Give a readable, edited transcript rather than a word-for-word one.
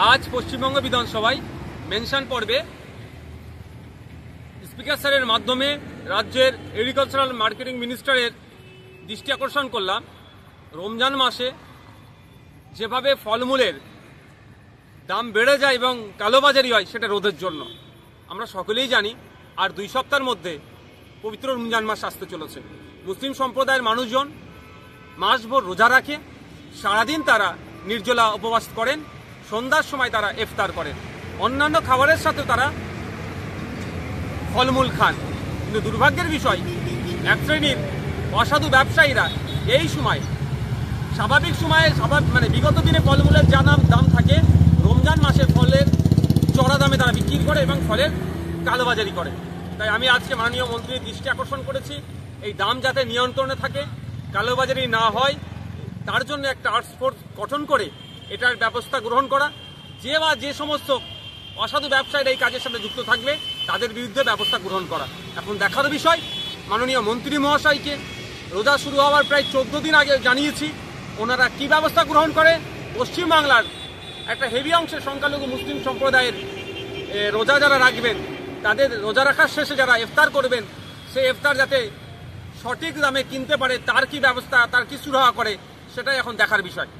আজ পশ্চিমবঙ্গ বিধানসভায় মেনশন পর্বে স্পিকার স্যারের মাধ্যমে রাজ্যের এগ্রিকালচারাল মার্কেটিং মিনিস্টারের দৃষ্টি আকর্ষণ করলাম। রমজান মাসে যেভাবে ফলমূলের দাম বেড়ে যায় এবং কালোবাজারি হয় সেটা রোধের জন্য। আমরা সকলেই জানি আর 2 সপ্তাহের মধ্যে পবিত্র রমজান মাস আসতে চলেছে। মুসলিম সম্প্রদায়ের মানুষজন মাসভর রোজা রাখে, সারাদিন তারা নির্জলা উপবাস করেন, সন্ধ্যার সময় তারা ইফতার করেন, অন্যান্য খাবারের সাথে তারা ফলমূল খান। কিন্তু দুর্ভাগ্যের বিষয়, এক শ্রেণীর অসাধু ব্যবসায়ীরা এই সময় স্বাভাবিক সময়ে বিগত দিনে ফলমূলের যা দাম থাকে, রমজান মাসে ফলের চড়া দামে তারা বিক্রি করে এবং ফলের কালোবাজারি করে। তাই আমি আজকে মাননীয় মন্ত্রীর দৃষ্টি আকর্ষণ করেছি, এই দাম যাতে নিয়ন্ত্রণে থাকে, কালোবাজারি না হয়, তার জন্য একটা টাস্ক ফোর্স গঠন করে এটার ব্যবস্থা গ্রহণ করা। যে সমস্ত অসাধু ব্যবসায়ীরা এই কাজের সাথে যুক্ত থাকবে তাদের বিরুদ্ধে ব্যবস্থা গ্রহণ করা। এখন দেখার বিষয়, মাননীয় মন্ত্রী মহাশয়কে রোজা শুরু হওয়ার প্রায় 14 দিন আগে জানিয়েছি, ওনারা কি ব্যবস্থা গ্রহণ করে। পশ্চিমবাংলার একটা হেভি অংশের সংখ্যালঘু মুসলিম সম্প্রদায়ের রোজা যারা রাখবেন, তাদের রোজা রাখার শেষে যারা ইফতার করবেন, সেই ইফতার যাতে সঠিক দামে কিনতে পারে, তার কি ব্যবস্থা, তার কি সুরাহা করে, সেটাই এখন দেখার বিষয়।